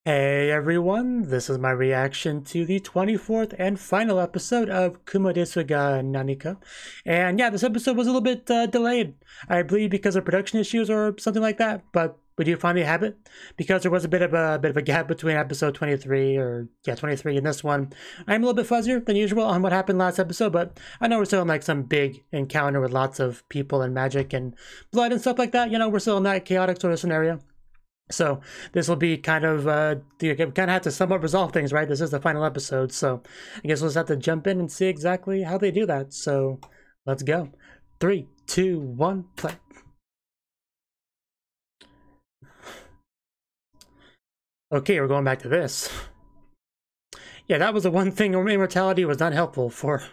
Hey everyone, this is my reaction to the 24th and final episode of Kuma desu ga Nanika. And yeah, this episode was a little bit delayed, I believe because of production issues or something like that, but we do finally have it because there was a bit of a gap between episode 23 or yeah, 23 and this one. I'm a little bit fuzzier than usual on what happened last episode, but I know we're still in like some big encounter with lots of people and magic and blood and stuff like that. You know, we're still in that chaotic sort of scenario. So this will be kind of you kind of have to somewhat resolve things, right? This is the final episode, so I guess we'll just have to jump in and see exactly how they do that. So let's go. 3, 2, 1, play. Okay, we're going back to this. Yeah, that was the one thing immortality was not helpful for.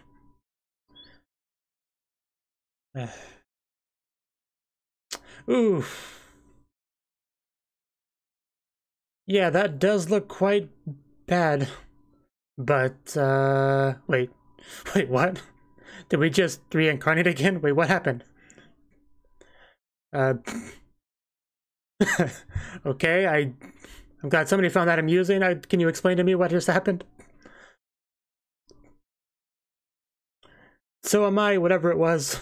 Ooh. Yeah, that does look quite bad. But, wait. Wait, what? Did we just reincarnate again? Wait, what happened? Uh, okay, I'm glad somebody found that amusing. Can you explain to me what just happened? So am I, whatever it was.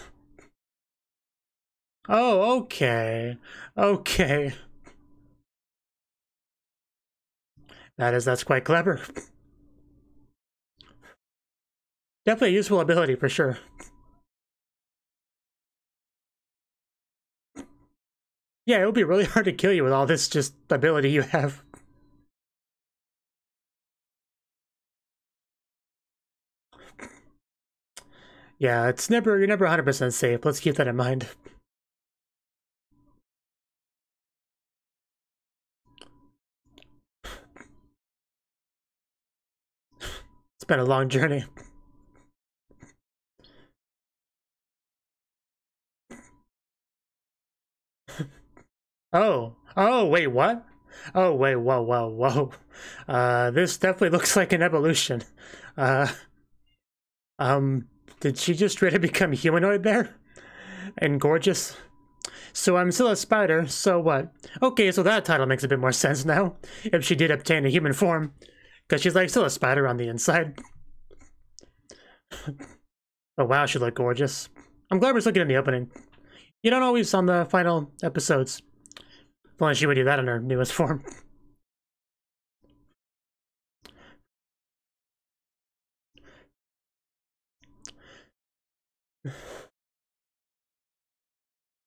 Oh, okay. Okay. That's quite clever. Definitely a useful ability for sure. Yeah, it would be really hard to kill you with all this just ability you have. Yeah, you're never 100% safe. Let's keep that in mind. It's been a long journey. Oh, wait, what? Oh, wait, whoa. This definitely looks like an evolution. Uh, did she just try to become humanoid there? And gorgeous? So I'm still a spider, so what? Okay, so that title makes a bit more sense now. If she did obtain a human form. Because she's like still a spider on the inside. Oh wow, she looked gorgeous. I'm glad we're still getting the opening. You don't always on the final episodes. If only she would do that in her newest form.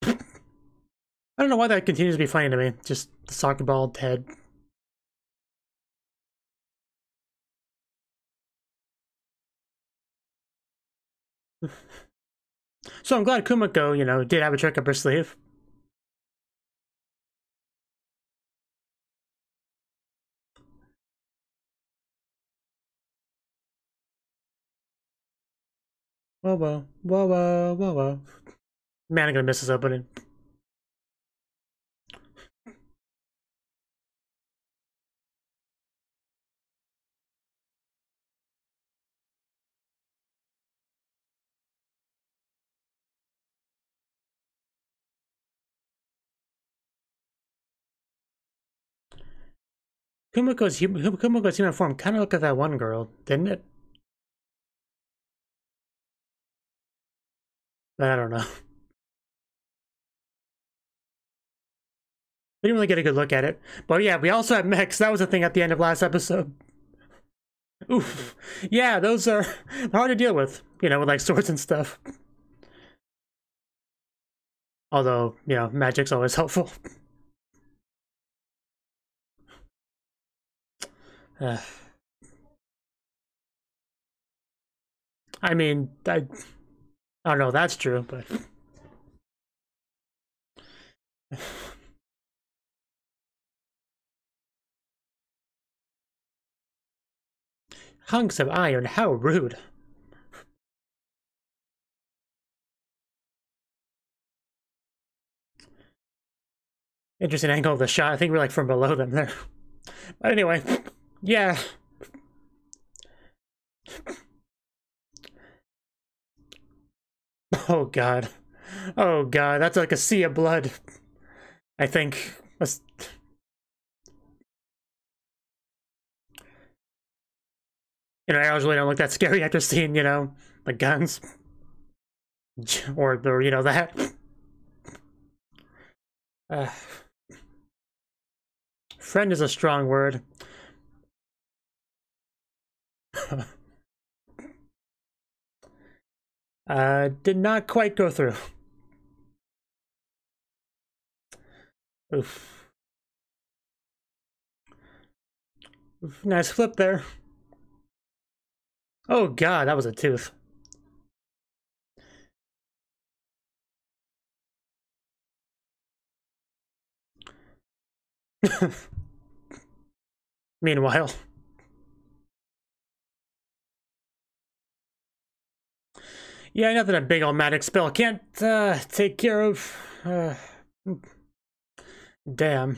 I don't know why that continues to be funny to me. Just the soccer ball head. So I'm glad Kumiko, you know, did have a trick up her sleeve. Whoa. Man, I'm gonna miss this opening. Kumiko's human form kind of looked like that one girl, didn't it? But I don't know. We didn't really get a good look at it. But yeah, we also have mechs. That was the thing at the end of last episode. Oof. Yeah, those are hard to deal with, you know, with like swords and stuff. Although, you know, magic's always helpful. I mean, I don't know, that's true, but... Hunks of iron, how rude. Interesting angle of the shot. I think we're like from below them there. But anyway, yeah. Oh god. Oh god, that's like a sea of blood. I think. arrows really don't look that scary after seeing, the guns. Or that. Uh, friend is a strong word. Did not quite go through. Oof. Oof. Nice flip there. Oh god, that was a tooth. Meanwhile. Yeah, nothing a big old magic spell can't take care of. Damn.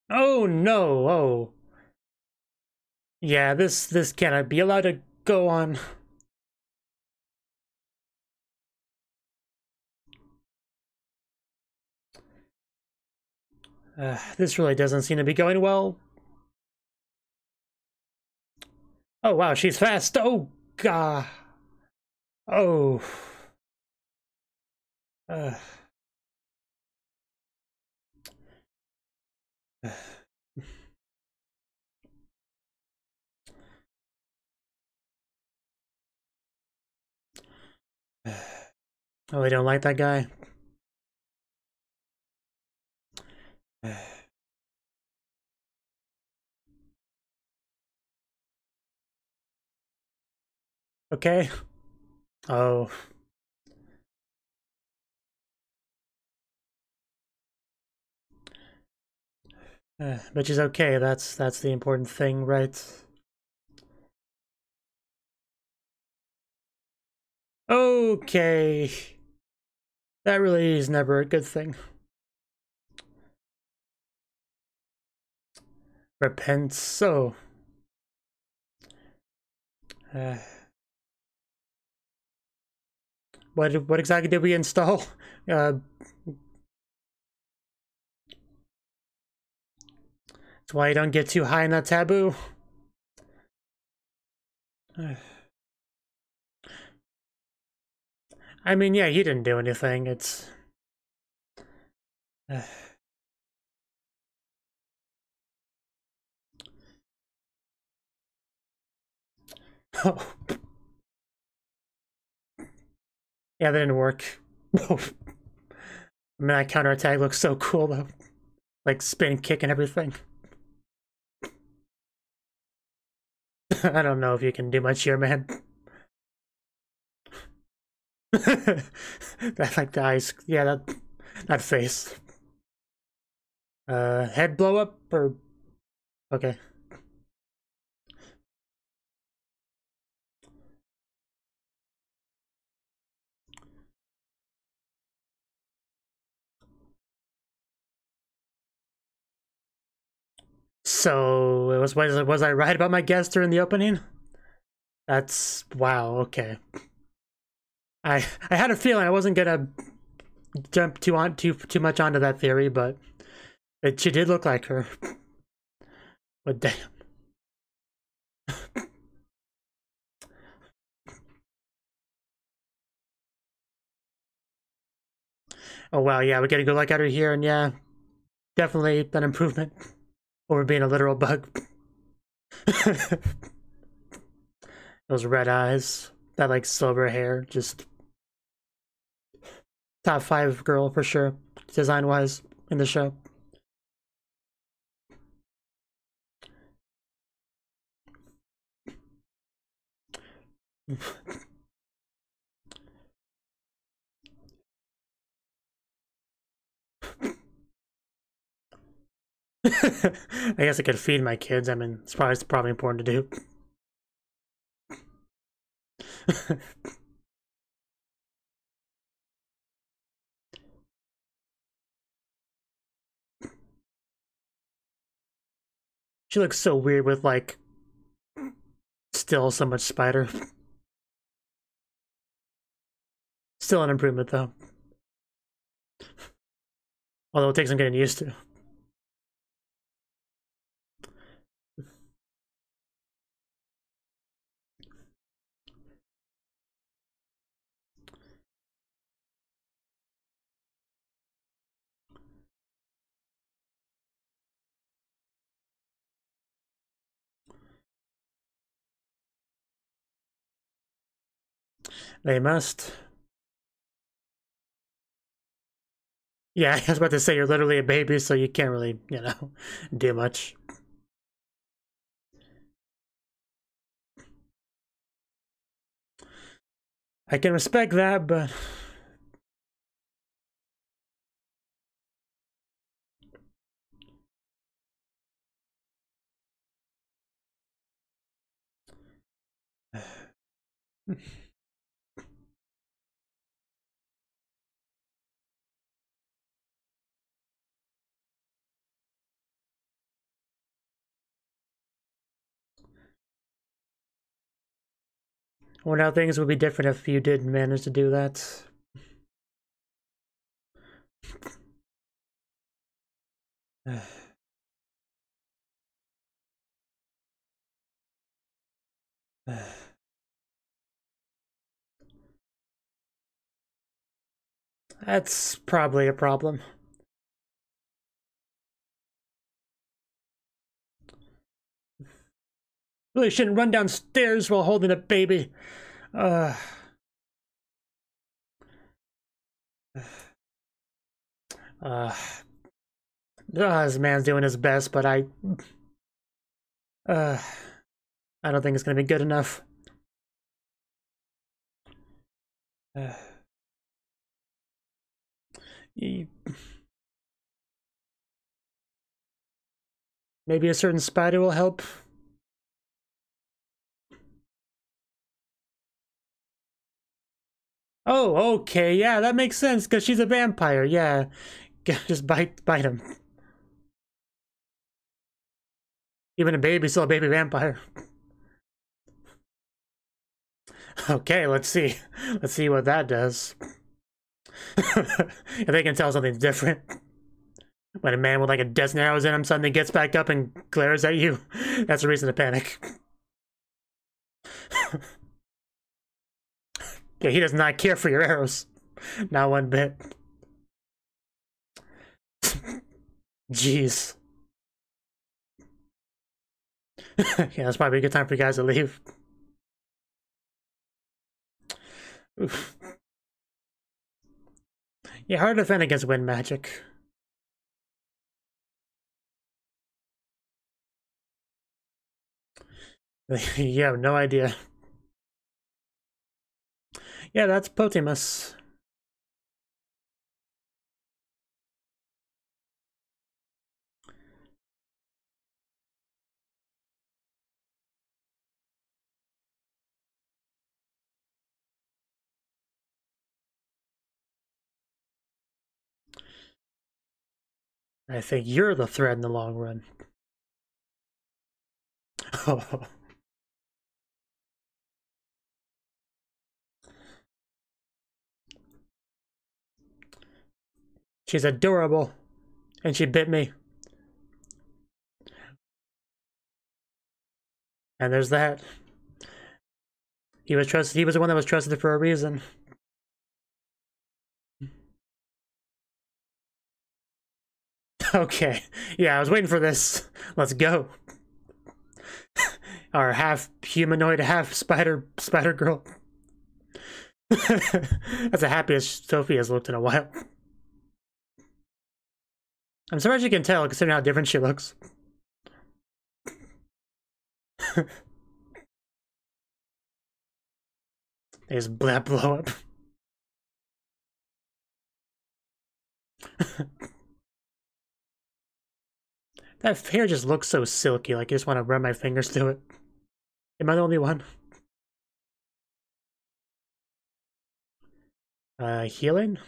Oh no! Oh. Yeah, this cannot be allowed to go on. This really doesn't seem to be going well. Oh wow, she's fast. Oh god. Oh. Uh. Oh, we don't like that guy. Okay. Oh. But she's okay. That's the important thing, right? Okay. That really is never a good thing. Repent so. What exactly did we install? That's why you don't get too high in that taboo. I mean, yeah, he didn't do anything. It's. Oh. Yeah, that didn't work. I mean, that counterattack looks so cool, though. Like, spin kick and everything. I don't know if you can do much here, man. That, like, the eyes. Yeah, that face. Head blow up? Or... Okay. So, was I right about my guess during the opening? That's... wow, okay. I had a feeling I wasn't gonna jump too much onto that theory, but she did look like her. But damn. Oh wow, yeah, we get a good look at her here, and yeah, definitely an improvement over being a literal bug. Those red eyes, that like silver hair, just top 5 girl for sure, design wise in the show. I guess I could feed my kids. I mean, it's probably important to do. She looks so weird with like still so much spider. Still an improvement though. Although it takes some getting used to. They must. Yeah, I was about to say you're literally a baby, so you can't really, do much. I can respect that, but I wonder how things would be different if you did manage to do that. That's probably a problem. Really shouldn't run downstairs while holding a baby. Uh, uh, this man's doing his best, but uh, I don't think it's gonna be good enough. Uh, maybe a certain spider will help. Oh, okay, yeah, that makes sense, because she's a vampire, yeah. Just bite him. Even a baby's still a baby vampire. Okay, let's see. Let's see what that does. If they can tell something's different. When a man with like a dozen arrows in him suddenly gets back up and glares at you, that's a reason to panic. Yeah, he does not care for your arrows. Not one bit. Jeez. Yeah, that's probably a good time for you guys to leave. Oof. Yeah, hard to defend against wind magic. You have no idea. Yeah, that's Potimus. I think you're the threat in the long run. Oh. She's adorable. And she bit me. And there's that. He was trusted. He was the one that was trusted for a reason. Okay. Yeah, I was waiting for this. Let's go. Our half humanoid, half spider girl. That's the happiest Sophie has looked in a while. I'm surprised you can tell, considering how different she looks. They just blow up. That hair just looks so silky, like I just want to run my fingers through it. Am I the only one? Healing?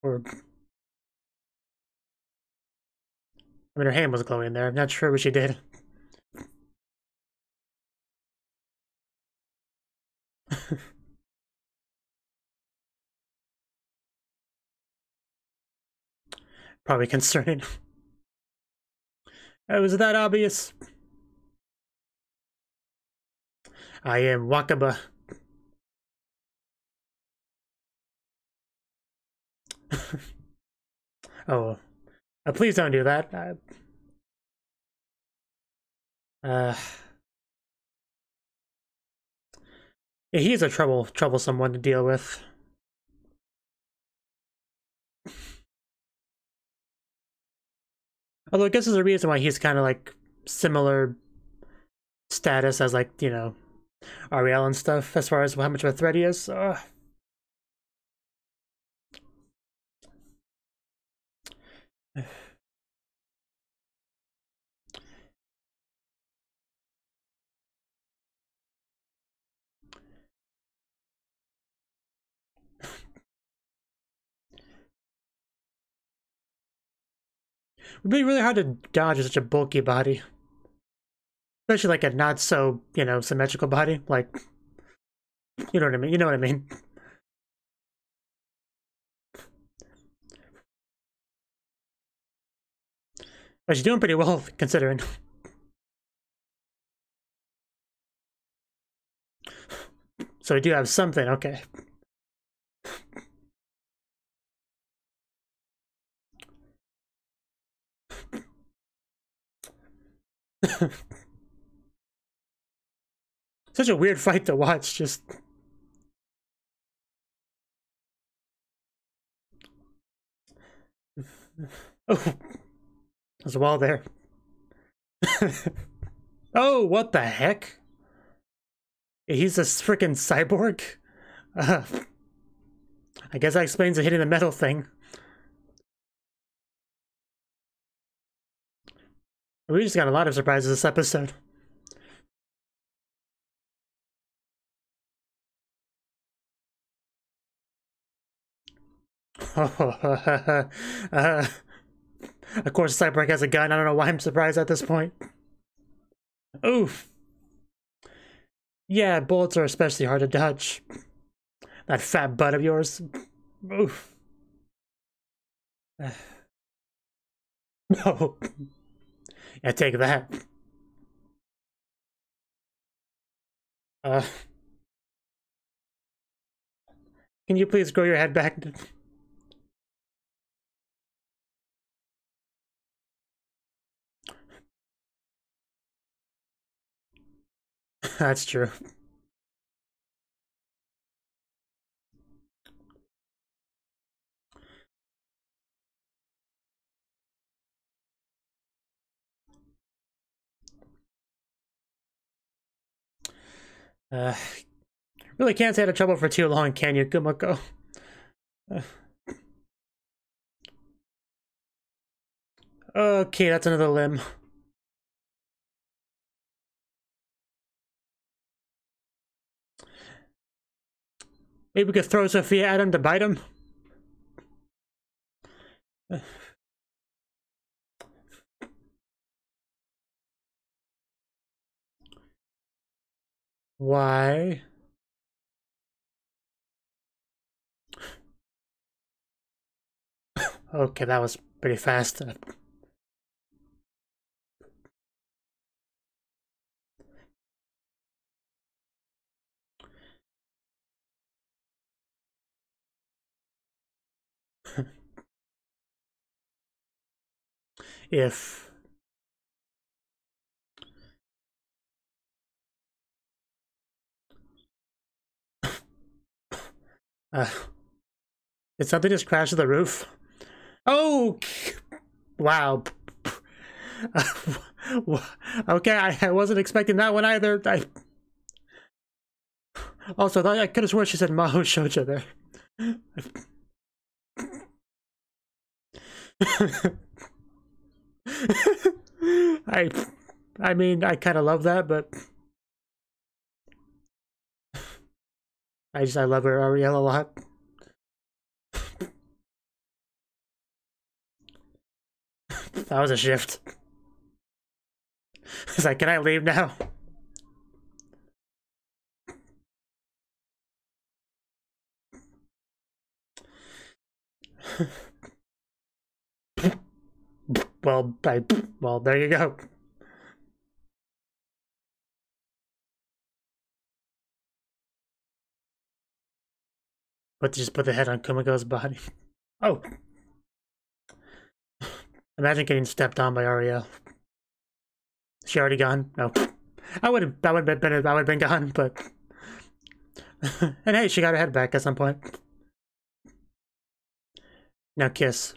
Or... I mean, her hand was glowing there. I'm not sure what she did. Probably concerning. Was it that obvious? I am Wakaba. Oh, please don't do that. Uh, yeah, he's a troublesome one to deal with. Although I guess there's a reason why he's kind of like similar status as like, you know, Ariel and stuff as far as how much of a threat he is. It'd be really hard to dodge such a bulky body. Especially like a not so, you know, symmetrical body. Like, you know what I mean? You know what I mean? But she's doing pretty well, considering. So we do have something, okay. Such a weird fight to watch, just... Oh, there's a wall there. Oh, what the heck? He's a freaking cyborg? I guess that explains the hitting the metal thing. We just got a lot of surprises this episode. Of course, Cyborg has a gun. I don't know why I'm surprised at this point. Oof. Yeah, bullets are especially hard to dodge. That fat butt of yours. Oof. No. Yeah, take that. Can you please grow your head back? That's true. Really can't stay out of trouble for too long, can you, Kumako? Okay, that's another limb. Maybe we could throw Sophia at him to bite him? Why? Okay, that was pretty fast. If... did something just crash to the roof? Oh! Wow. Okay, I wasn't expecting that one either. Also, I could have sworn she said Maho Shoujo there. I mean, I kind of love that, but I love her Ariel a lot. That was a shift. It's like, can I leave now? well, there you go. But just put the head on Kumako's body. Oh. Imagine getting stepped on by Ariel. Is she already gone? No. I would have been gone, but and hey, she got her head back at some point. Now kiss.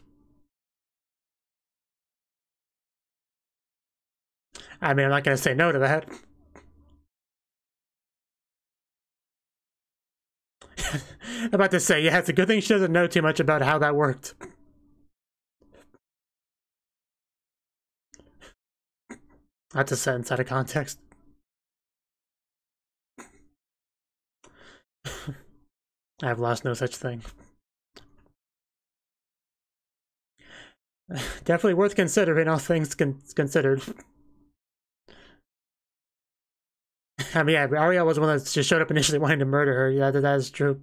I mean, I'm not gonna say no to that. I'm about to say, yeah, it's a good thing she doesn't know too much about how that worked. That's a sentence out of context. I have lost no such thing. Definitely worth considering, all things considered. I mean, yeah, Ariel was the one that just showed up initially wanting to murder her. Yeah, that is true.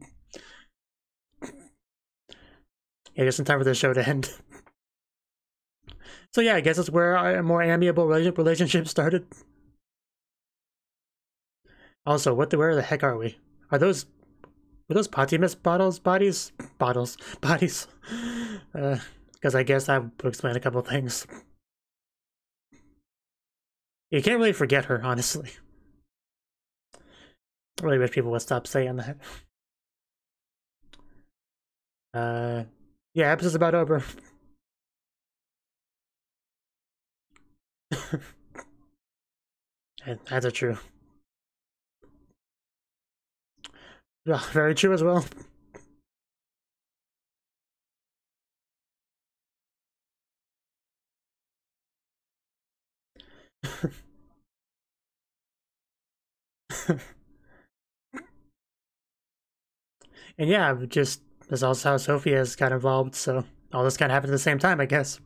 Yeah, just in time for the show to end. So yeah, I guess that's where a more amiable relationship started. Also, where the heck are we? Were those Patimus bodies? Because I guess that would explain a couple things. You can't really forget her, honestly. I really wish people would stop saying that. Yeah, episode's about over. That's a true. Yeah, very true as well. And yeah, just that's also how Sophia's got involved, so all this kind of happened at the same time, I guess.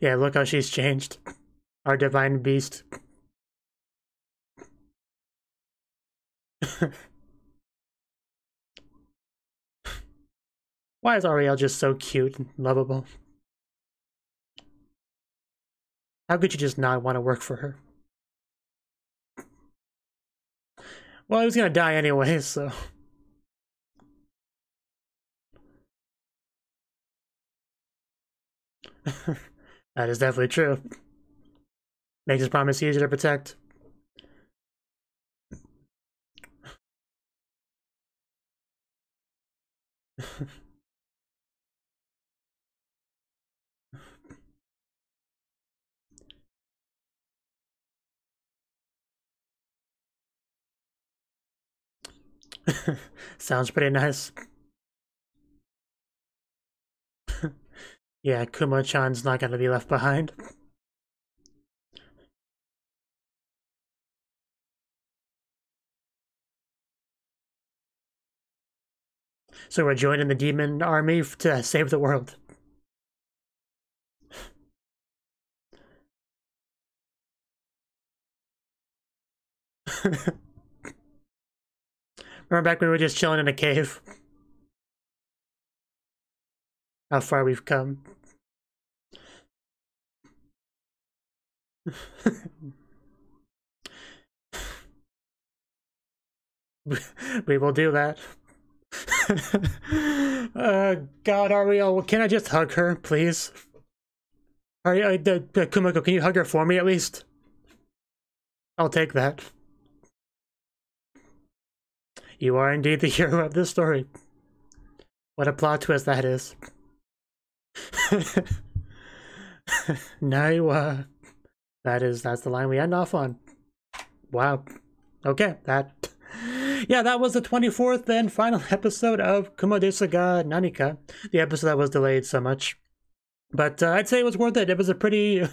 Yeah, look how she's changed. Our divine beast. Why is Ariel just so cute and lovable? How could you just not want to work for her? Well, he was gonna die anyway, so... That is definitely true. Makes his promise easier to protect. Sounds pretty nice. Yeah, Kuma-chan's not gonna be left behind. So we're joining the demon army to save the world. Remember back when we were just chilling in a cave? How far we've come. We will do that. God, Ariel, can I just hug her, please? Kumiko, can you hug her for me at least? I'll take that. You are indeed the hero of this story. What a plot twist that is. Naiwa. That's the line we end off on. Wow. Okay, yeah, that was the 24th and final episode of Kumo desu ga Nanika, the episode that was delayed so much. But I'd say it was worth it. It was a pretty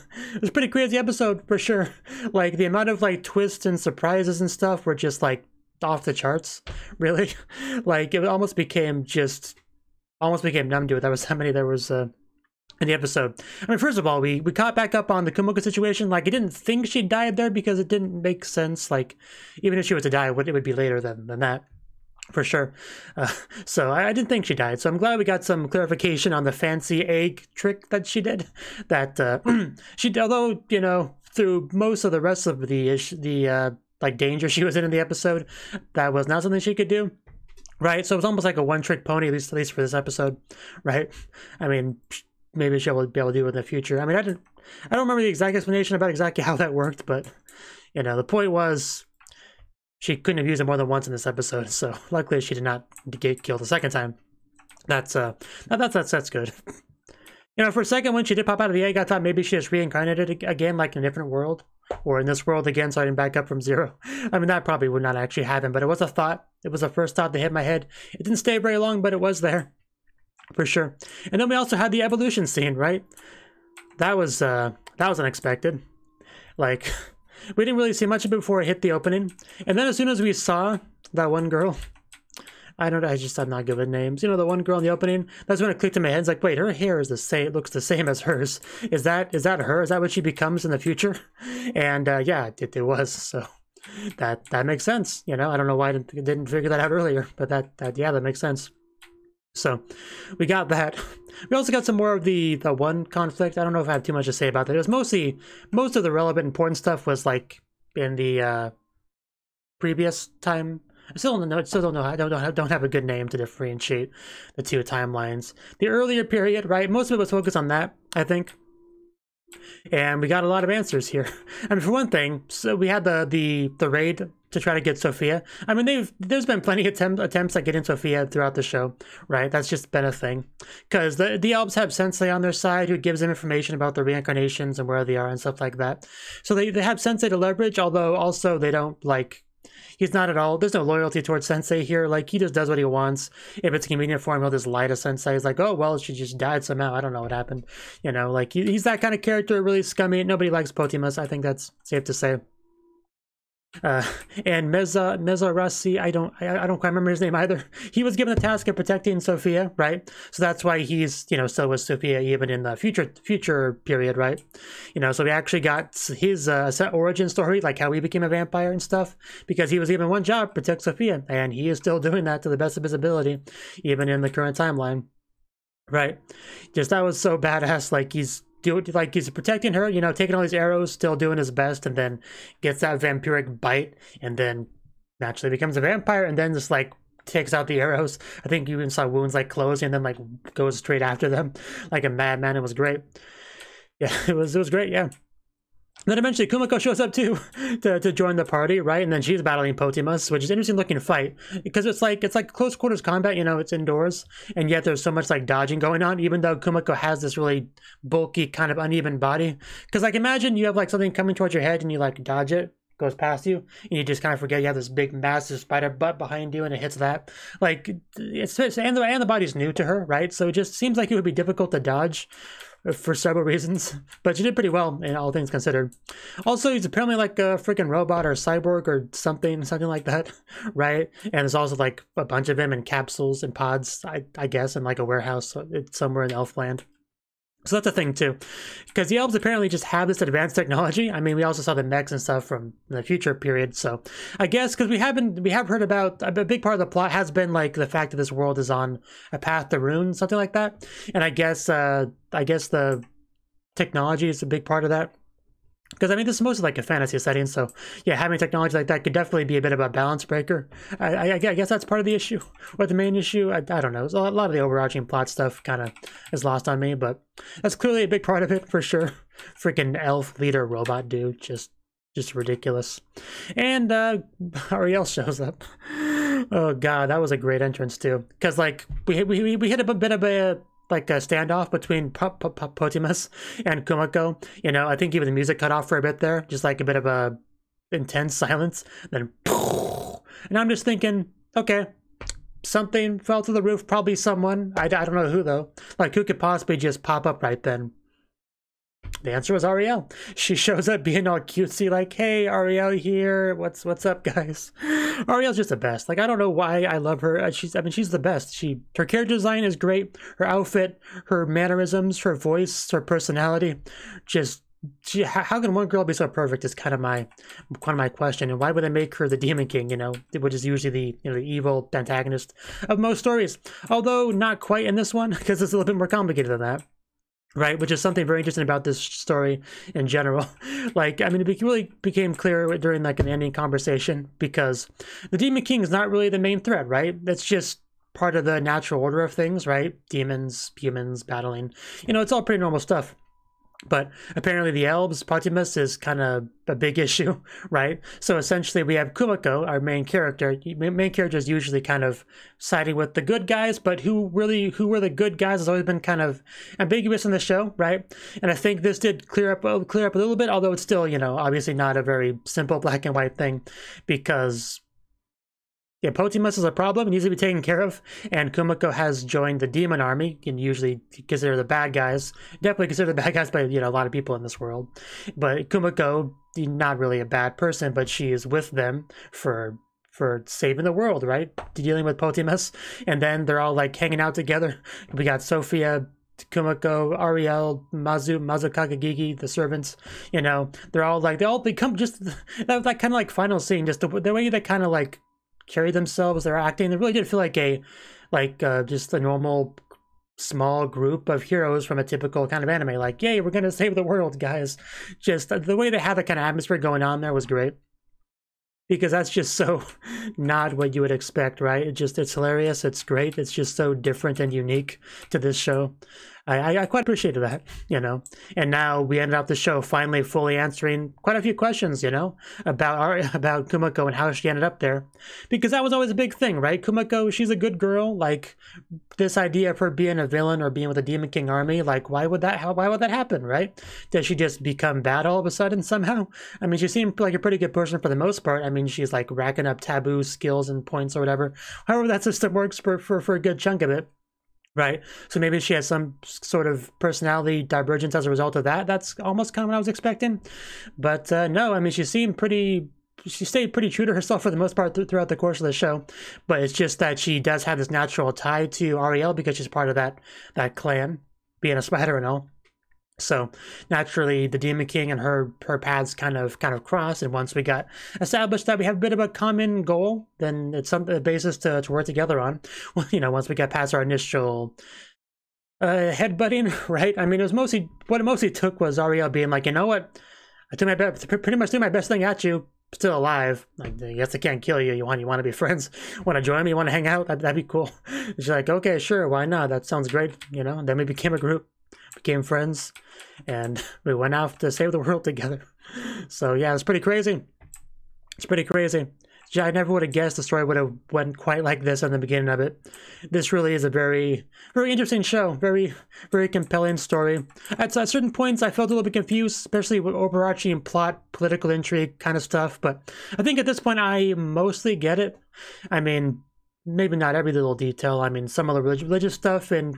crazy episode for sure. Like the amount of like twists and surprises and stuff were just like off the charts, really. Like it almost became numb to it. That was how many there was in the episode. I mean, first of all, we caught back up on the Kumiko situation. Like, I didn't think she died there because it didn't make sense. Like, even if she was to die, it would be later than that. for sure. So I didn't think she died. So I'm glad we got some clarification on the fancy egg trick that she did. That she, although you know, through most of the rest of the like danger she was in the episode, that was not something she could do. Right, so it was almost like a one-trick pony, at least for this episode, right? I mean, maybe she'll be able to do it in the future. I mean, I don't remember the exact explanation about exactly how that worked, but you know, the point was she couldn't have used it more than once in this episode. So luckily, she did not get killed a second time. That's good. You know, for a second when she did pop out of the egg, I thought maybe she just reincarnated again, like in a different world, or in this world again, so I didn't back up from zero. I mean, that probably would not actually happen, but it was a thought. It was the first thought that hit my head. It didn't stay very long, but it was there, for sure. And then we also had the evolution scene, right? That was unexpected. Like, we didn't really see much of it before it hit the opening, and then as soon as we saw that one girl, I don't know, I'm not good with names. You know, the one girl in the opening, that's when it clicked in my head. It's like, wait, her hair is the same, it looks the same as hers. Is that her? Is that what she becomes in the future? And yeah, it was. So that makes sense. You know, I don't know why I didn't figure that out earlier, but that makes sense. So we got that. We also got some more of the one conflict. I don't know if I have too much to say about that. It was most of the relevant important stuff was like in the previous time. I still don't know. I don't have a good name to differentiate the two timelines. The earlier period, right? Most of it was focused on that, I think. And we got a lot of answers here. I mean, for one thing, so we had the raid to try to get Sophia. I mean, there's been plenty of attempts at getting Sophia throughout the show, right? That's just been a thing. Because the elves have Sensei on their side who gives them information about the reincarnations and where they are and stuff like that. So they have Sensei to leverage, although also they don't like... He's not at all, there's no loyalty towards Sensei here. Like, he just does what he wants. If it's convenient for him, he'll just lie to Sensei. He's like, oh, well, she just died somehow. I don't know what happened. You know, like, he's that kind of character, really scummy. Nobody likes Potimus. I think that's safe to say. And Mezarasi, I don't quite remember his name either. He was given the task of protecting Sophia, right? So that's why he's, you know, still with Sophia even in the future period, right? You know, so we actually got his origin story, like how he became a vampire and stuff, because he was given one job, protect Sophia, and he is still doing that to the best of his ability, even in the current timeline, right? Just that was so badass. Like he's protecting her, you know, taking all these arrows, still doing his best, and then gets that vampiric bite, and then naturally becomes a vampire, and then just like takes out the arrows. I think you even saw wounds like closing, and then like goes straight after them like a madman. It was great. Yeah, it was great. Yeah. And then eventually Kumiko shows up too to join the party, right? And then she's battling Potimus, which is an interesting looking fight because it's like close quarters combat, you know, it's indoors, and yet there's so much like dodging going on, even though Kumiko has this really bulky kind of uneven body. Because like imagine you have like something coming towards your head and you like dodge it, goes past you, and you just kind of forget you have this big massive spider butt behind you and it hits that. Like it's and the body's new to her, right? So it just seems like it would be difficult to dodge for several reasons, but she did pretty well in all things considered. Also, he's apparently like a freaking robot or cyborg or something like that, right? And there's also like a bunch of him in capsules and pods, I guess, in like a warehouse somewhere in Elfland. So that's a thing too, because the elves apparently just have this advanced technology. I mean, we also saw the mechs and stuff from the future period. So I guess because we have heard about a big part of the plot has been like the fact that this world is on a path to ruin, something like that. And I guess the technology is a big part of that. Because, I mean, this is mostly like a fantasy setting, so yeah, having technology like that could definitely be a bit of a balance breaker. I guess that's part of the issue, or the main issue. I don't know. A lot of the overarching plot stuff kind of is lost on me, but that's clearly a big part of it, for sure. Freaking elf leader robot dude, just ridiculous. And Ariel shows up. Oh, God, that was a great entrance, too. Because, like, we hit a bit of a... like a standoff between Potimus and Kumiko. You know, I think even the music cut off for a bit there, just like a bit of a intense silence. Then, and I'm just thinking, okay, something fell to the roof, probably someone. I don't know who though. Like who could possibly just pop up right then? The answer was Ariel. She shows up being all cutesy, like, hey, Ariel here. What's up, guys? Ariel's just the best. Like, I don't know why I love her. She's the best. Her character design is great. Her outfit, her mannerisms, her voice, her personality, just how can one girl be so perfect is kind of my question. And why would they make her the Demon King, which is usually the evil antagonist of most stories, although not quite in this one because it's a little bit more complicated than that. Right, which is something very interesting about this story in general. Like, I mean, it really became clear during like an ending conversation, because the Demon King is not really the main threat, right? That's just part of the natural order of things, right? Demons, humans battling, it's all pretty normal stuff. But apparently the elves, Potimus, is kind of a big issue, right? So essentially we have Kumiko, our main character. Main character is usually kind of siding with the good guys, but who were the good guys has always been kind of ambiguous in the show, right? And I think this did clear up a little bit, although it's still, obviously not a very simple black and white thing, because yeah, Potimus is a problem, needs to be taken care of, and Kumiko has joined the demon army, and usually consider the bad guys. Definitely consider the bad guys by, a lot of people in this world. But Kumiko, not really a bad person, but she is with them for saving the world, right? Dealing with Potimus, and then they're all like hanging out together. We got Sophia, Kumiko, Ariel, Mazukaka Gigi, the servants, they're all like, they all become just, that kind of like final scene, just the way they kind of like carry themselves, they're acting, they really did feel like just a normal small group of heroes from a typical kind of anime, like, yay, we're gonna save the world, guys. Just the way they had the kind of atmosphere going on there was great, because that's just so not what you would expect, right? It's hilarious, it's great, it's just so different and unique to this show. I quite appreciated that, And now we ended up the show finally fully answering quite a few questions, about Kumiko and how she ended up there. Because that was always a big thing, right? Kumiko, she's a good girl. Like, this idea of her being a villain or being with the Demon King army, like, why would that happen, right? Does she just become bad all of a sudden somehow? I mean, she seemed like a pretty good person for the most part. I mean, she's like racking up taboo skills and points or whatever. However that system works for a good chunk of it. Right, so maybe she has some sort of personality divergence as a result of that. That's almost kind of what I was expecting. But no, I mean, she stayed pretty true to herself for the most part throughout the course of the show. But it's just that she does have this natural tie to Ariel because she's part of that clan, being a spider and all. So naturally, the Demon King and her paths kind of cross. And once we got established that we have a bit of a common goal, then it's a basis to work together on. Well, once we got past our initial headbutting, right? I mean, it mostly took was Ariel being like, you know what, I did my best, pretty much do my best thing at you. Still alive. Like, I guess I can't kill you. You want to be friends? Want to join me? You want to hang out? That'd be cool. She's like, okay, sure, why not? That sounds great. And then we became a group. Became friends, and we went out to save the world together. So yeah, it's pretty crazy. It's pretty crazy. I never would have guessed the story would have went quite like this in the beginning of it. This really is a very, very interesting show. Very, very compelling story. At certain points, I felt a little bit confused, especially with overarching plot, political intrigue kind of stuff. But I think at this point, I mostly get it. I mean, maybe not every little detail. I mean, some of the religious stuff and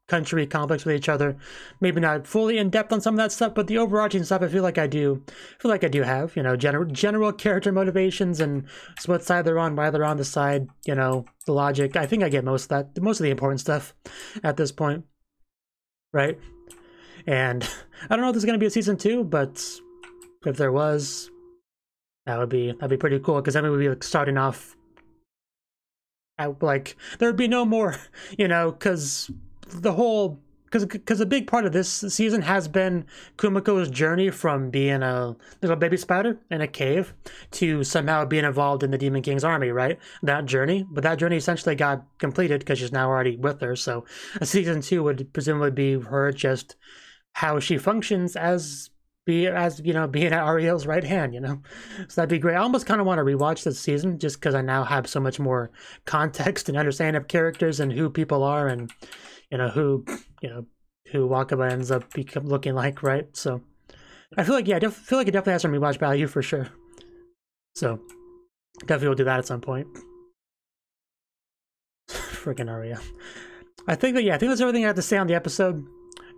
country conflicts with each other, maybe not fully in depth on some of that stuff, but the overarching stuff I feel like I do have, general character motivations and what side they're on, why they're on the side, the logic. I think I get most of the important stuff at this point, right? And I don't know if there's going to be a season 2, but if there was, that'd be pretty cool, because then we would be like starting off like there would be no more, because a big part of this season has been Kumiko's journey from being a little baby spider in a cave to somehow being involved in the Demon King's army, right? That journey essentially got completed because she's now already with her. So a season 2 would presumably be her just how she functions as being at Ariel's right hand, So that'd be great. I almost kind of want to rewatch this season just because I now have so much more context and understanding of characters and who people are and who Wakaba ends up looking like, right? So I feel like, it definitely has some rewatch value for sure. So definitely will do that at some point. Freaking Aria. I think that's everything I have to say on the episode.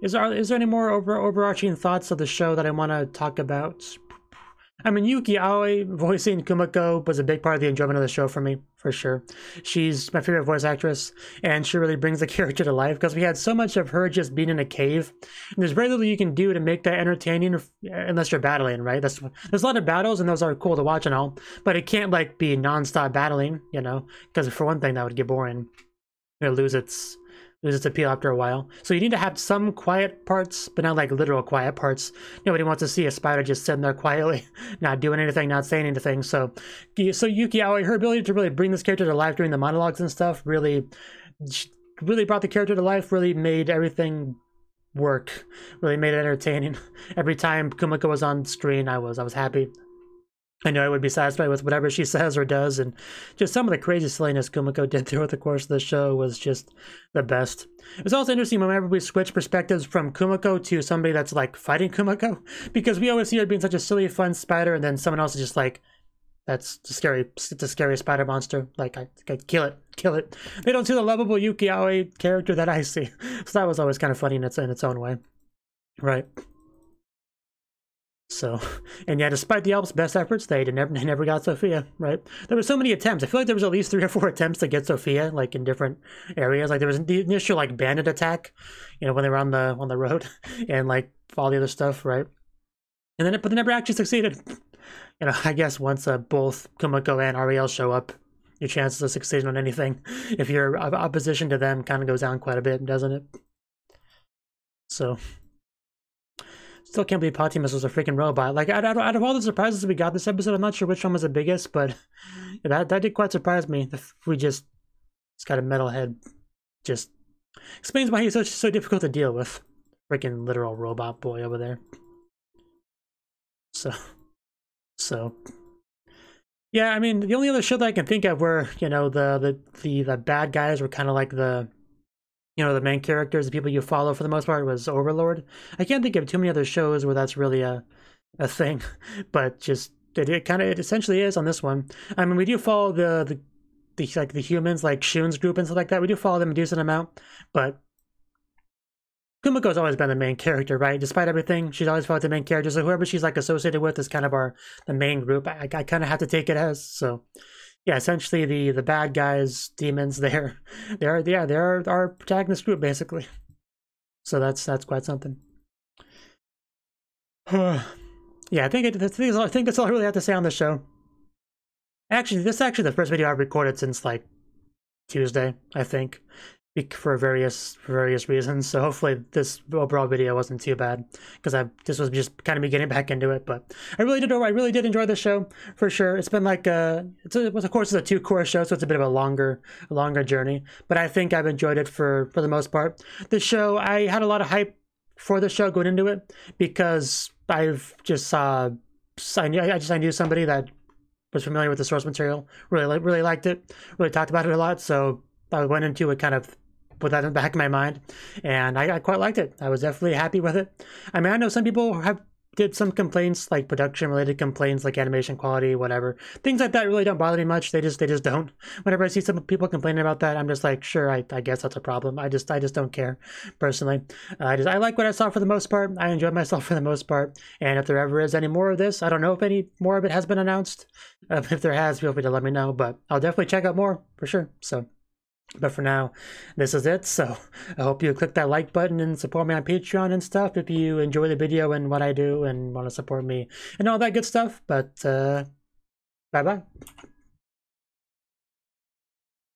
Is there any more overarching thoughts of the show that I want to talk about? I mean, Yuki Aoi voicing Kumiko was a big part of the enjoyment of the show for me, for sure. She's my favorite voice actress, and she really brings the character to life because we had so much of her just being in a cave. And there's very little you can do to make that entertaining unless you're battling, right? There's a lot of battles, and those are cool to watch and all, but it can't like be non-stop battling, you know? Because for one thing, that would get boring. It would lose its appeal after a while. So you need to have some quiet parts, but not like literal quiet parts. Nobody wants to see a spider just sitting there quietly, not doing anything, not saying anything. So Yuki Aoi, her ability to really bring this character to life during the monologues and stuff really brought the character to life, really made everything work, really made it entertaining. Every time Kumiko was on screen, I was happy. I know I would be satisfied with whatever she says or does, and just some of the crazy silliness Kumiko did throughout the course of the show was just the best. It was also interesting whenever we switch perspectives from Kumiko to somebody that's like fighting Kumiko, because we always see her being such a silly, fun spider, and then someone else is just like, it's a scary spider monster. Like, I kill it. They don't see the lovable Yuki Aoi character that I see. So that was always kind of funny in its own way. Right. So, and yeah, despite the Alps' best efforts, they never got Sophia, right? There were so many attempts. I feel like there was at least 3 or 4 attempts to get Sophia, like in different areas. Like there was the initial like bandit attack, you know, when they were on the road, and like all the other stuff, right? And then, but they never actually succeeded. You know, I guess once both Kumiko and Ariel show up, your chances of succeeding on anything, if you're opposition to them, kind of goes down quite a bit, doesn't it? So. Still can't believe Patimus was a freaking robot. Like, out of all the surprises we got this episode, I'm not sure which one was the biggest, but that did quite surprise me. It's got a metal head. Just explains why he's so difficult to deal with. Freaking literal robot boy over there. So. Yeah, I mean, the only other show that I can think of where, you know, the bad guys were kind of like the main characters, the people you follow for the most part, was Overlord. I can't think of too many other shows where that's really a thing, but just it essentially is on this one. I mean, we do follow the humans, like Shun's group and stuff like that. We do follow them a decent amount, but Kumiko's always been the main character, right? Despite everything, she's always felt the main character. So whoever she's like associated with is kind of the main group. I kind of have to take it as so. Yeah, essentially the bad guys, demons, they're our protagonist group basically. So that's quite something. Yeah, I think that's all I really have to say on the show. Actually, this is actually the first video I've recorded since like Tuesday, I think, for various reasons. So hopefully this overall video wasn't too bad, because this was just kind of me getting back into it. But I really did enjoy the show for sure. It's been like of course it's a 2-course show, so it's a bit of a longer journey. But I think I've enjoyed it for the most part. The show, I had a lot of hype for the show going into it because I knew somebody that was familiar with the source material, really liked it, really talked about it a lot. So I went into it kind of with that in the back of my mind, and I quite liked it. I was definitely happy with it. I mean, I know some people did some complaints, like production-related complaints, like animation quality, whatever. Things like that really don't bother me much. They just don't. Whenever I see some people complaining about that, I'm just like, sure, I guess that's a problem. I just don't care, personally. I like what I saw for the most part. I enjoyed myself for the most part. And if there ever is any more of this, I don't know if any more of it has been announced. If there has, feel free to let me know. But I'll definitely check out more, for sure. So. But for now, this is it. So I hope you click that like button and support me on Patreon and stuff if you enjoy the video and what I do and want to support me and all that good stuff. But bye-bye.